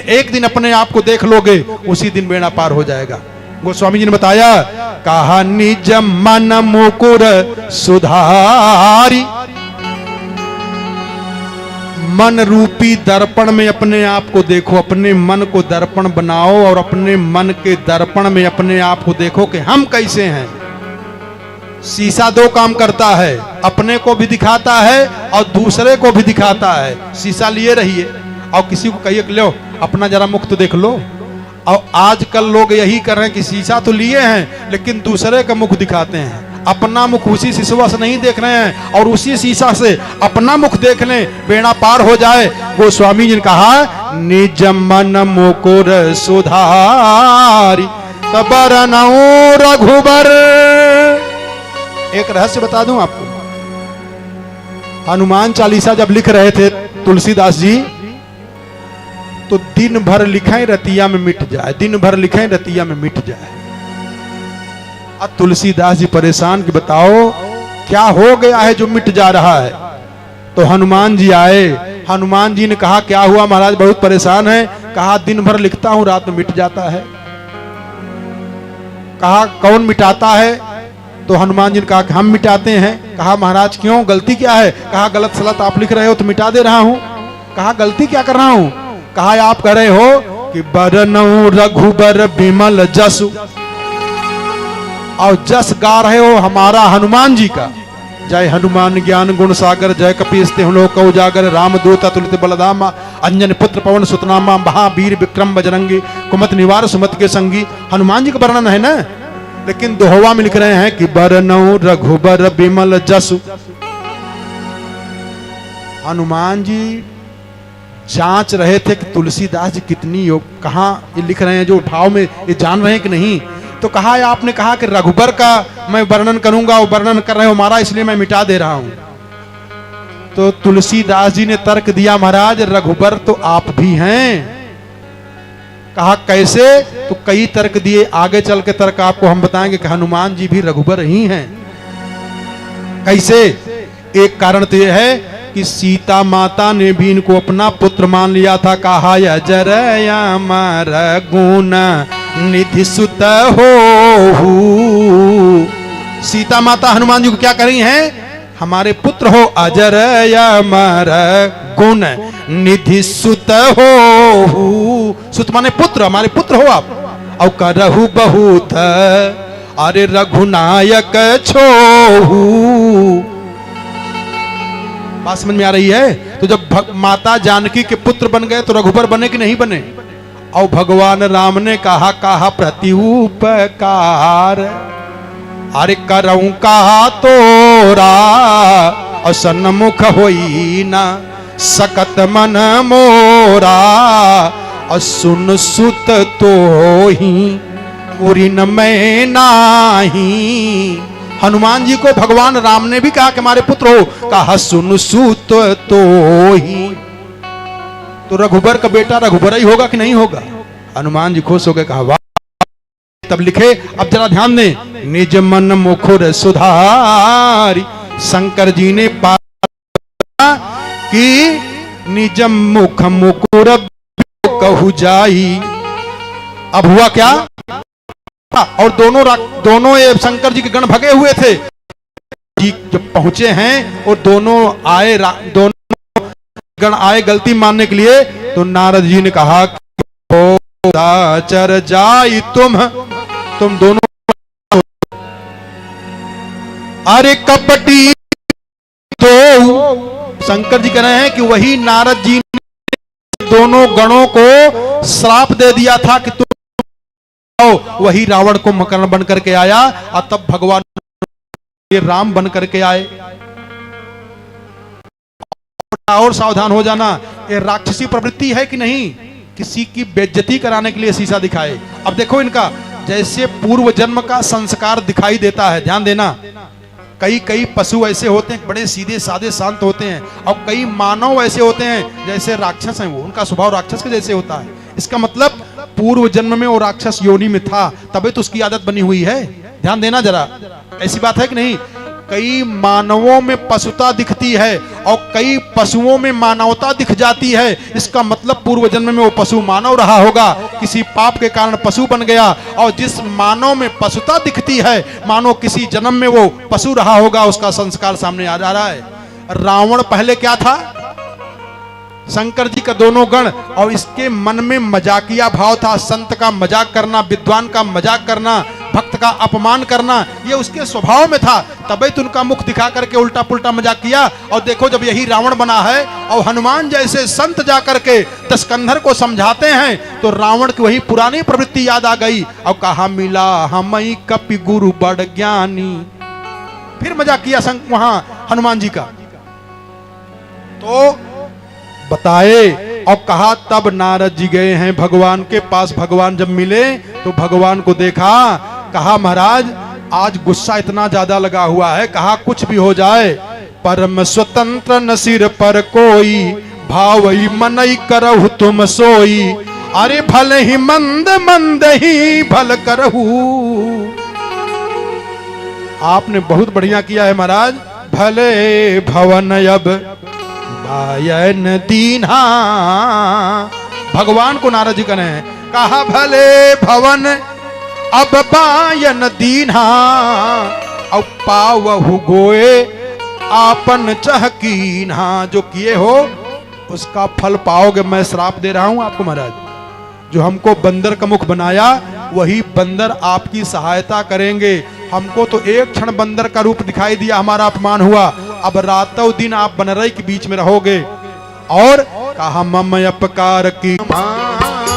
एक दिन अपने आप को देख लोगे, उसी दिन बेड़ा पार हो जाएगा। गोस्वामी जी ने बताया, कहा निज मन मुकुर सुधारी, मन रूपी दर्पण में अपने आप को देखो, अपने मन को दर्पण बनाओ और अपने मन के दर्पण में अपने आप को देखो कि हम कैसे हैं। शीशा दो काम करता है, अपने को भी दिखाता है और दूसरे को भी दिखाता है। शीशा लिए रहिए और किसी को कहिए लो अपना जरा मुख तो देख लो। और आजकल लोग यही कर रहे हैं कि शीशा तो लिए हैं लेकिन दूसरे का मुख दिखाते हैं, अपना मुख उसी शीशा से नहीं देख रहे हैं और उसी शीशा से अपना मुख देख लें, बेड़ा पार हो जाए। गोस्वामी जी ने कहा, निज मन मुकुर सुधारी तबर नऊ रघुबर। एक रहस्य बता दूं आपको, हनुमान चालीसा जब लिख रहे थे तुलसीदास जी, तो दिन भर लिखें रतिया में मिट जाए, दिन भर लिखें रतिया में मिट जाए। अब तुलसीदास जी परेशान कि बताओ क्या हो गया है जो मिट जा रहा है। तो हनुमान जी आए, हनुमान जी ने कहा क्या हुआ महाराज, बहुत परेशान है। कहा दिन भर लिखता हूं, रात में मिट जाता है। कहा कौन मिटाता है? तो हनुमान जी ने कहा कि हम मिटाते हैं। कहा महाराज क्यों, गलती क्या है? कहा गलत सलत आप लिख रहे हो तो मिटा दे रहा हूं। कहा गलती क्या कर रहा हूं? कहा आप कह रहे हो कि बरनऊ रघुबर बिमल जसु, और जस गा रहे हो हमारा हनुमान जी का। जय हनुमान ज्ञान गुण सागर, जय कपीस तिहुँ लोक उजागर, रामदूत अतुलित बलधामा, अंजन पुत्र पवन सुतनामा, महावीर विक्रम बजरंगी, कुमति निवार सुमति के संगी। हनुमान जी का वर्णन है ना, लेकिन दोहवा में लिख रहे हैं कि बरनऊ रघुबर बिमल जसु। हनुमान जी जांच रहे थे कि तुलसीदास जी कितनी योग, कहाँ ये लिख रहे हैं जो भाव में ये जान रहे हैं कि नहीं। तो कहा आपने कहा कि रघुबर का मैं वर्णन करूंगा, वो वर्णन कर रहे हो हमारा, इसलिए मैं मिटा दे रहा हूं। तो तुलसीदास जी ने तर्क दिया, महाराज रघुबर तो आप भी हैं। कहा कैसे? तो कई तर्क दिए, आगे चल के तर्क आपको हम बताएंगे कि हनुमान जी भी रघुबर ही हैं। कैसे? एक कारण तो यह है कि सीता माता ने भी इनको अपना पुत्र मान लिया था। कहा जरया मर गुण निधि सुत हो। सीता माता हनुमान जी को क्या कर रही हैं? हमारे पुत्र हो, अजर अमर गुण निधि सुत हो। सुत माने पुत्र, हमारे पुत्र हो आप। और करहु बहुत अरे रघुनायक छोहू। बात समझ में आ रही है? तो जब माता जानकी के पुत्र बन गए तो रघुबर बने कि नहीं बने? और भगवान राम ने कहा प्रति उपकार, अरे करऊं कहा तोरा, और सन्मुख होई ना सकत मन मोरा, और सुन सुत तो ही उरिन में नाही। हनुमान जी को भगवान राम ने भी कहा कि हमारे पुत्र हो, कहा सुन सुत तो ही। तो रघुबर का बेटा रघुबर ही होगा कि नहीं होगा? हनुमान जी खुश हो गए, कहा वाह। तब लिखे, अब जरा ध्यान दें, निज मन मुकुर सुधारी। शंकर जी ने पाया कि निज मुख मुकुर कहु जाई। अब हुआ क्या? और दोनों ये शंकर जी के गण भगे हुए थे। जी जब पहुंचे हैं और दोनों गण आए गलती मानने के लिए, तो नारद जी ने कहा चर जाई तुम दोनों। अरे कपटी तो शंकर जी कह रहे हैं कि वही नारद जी ने दोनों गणों को श्राप दे दिया था कि तुम वही रावण कुंभकर्ण बन करके आया, और तब भगवान ये राम बन करके आए। और सावधान हो जाना, ये राक्षसी प्रवृत्ति है कि नहीं? किसी की बेइज्जती कराने के लिए शीशा दिखाए। अब देखो इनका जैसे पूर्व जन्म का संस्कार दिखाई देता है, ध्यान देना। कई पशु ऐसे होते हैं बड़े सीधे साधे शांत होते हैं, और कई मानव ऐसे होते हैं जैसे राक्षस हैं, वो उनका स्वभाव राक्षस के जैसे होता है। इसका मतलब पूर्व जन्म में वो राक्षस योनि में था, तभी तो उसकी आदत बनी हुई है। ध्यान देना जरा, ऐसी बात है कि नहीं? कई मानवों में पशुता दिखती है और कई पशुओं में मानवता दिख जाती है। इसका मतलब पूर्व जन्म में वो पशु मानव रहा होगा, किसी पाप के कारण पशु बन गया। और जिस मानव में पशुता दिखती है, मानो किसी जन्म में वो पशु रहा होगा, उसका संस्कार सामने आ जा रहा है। रावण पहले क्या था? शंकर जी का दोनों गण, और इसके मन में मजाकिया भाव था। संत का मजाक करना, विद्वान का मजाक करना, भक्त का अपमान करना, ये उसके स्वभाव में था। तभी तो उनका मुख दिखा करके उल्टा पुल्टा मजाक किया। और देखो जब यही रावण बना है और हनुमान जैसे संत जा करके दशकंधर को समझाते हैं, तो रावण की वही पुरानी प्रवृत्ति याद आ गई और कहा मिला हमई कपि गुरु बड़ ज्ञानी। फिर मजाक किया वहां हनुमान जी का। तो बताए और कहा तब नारद जी गए हैं भगवान के पास। भगवान जब मिले तो भगवान को देखा, कहा महाराज आज गुस्सा इतना ज्यादा लगा हुआ है, कहा कुछ भी हो जाए परम स्वतंत्र न सिर पर कोई, भावई मनई करहु तुम सोई, अरे भल ही मंद मंद ही भल करहु। आपने बहुत बढ़िया किया है महाराज। भले भवन अब बायन दीन्हा, भगवान को नारद जी कहे हैं, कहा भले भवन अब बायन दीन्हा, अब पावहु गोए आपन चहकीन्हा। जो किए हो उसका फल पाओगे। मैं श्राप दे रहा हूं आपको महाराज, जो हमको बंदर का मुख बनाया वही बंदर आपकी सहायता करेंगे। हमको तो एक क्षण बंदर का रूप दिखाई दिया, हमारा अपमान हुआ। अब रातों दिन आप बनरई के बीच में रहोगे। और कहा मम अपकार की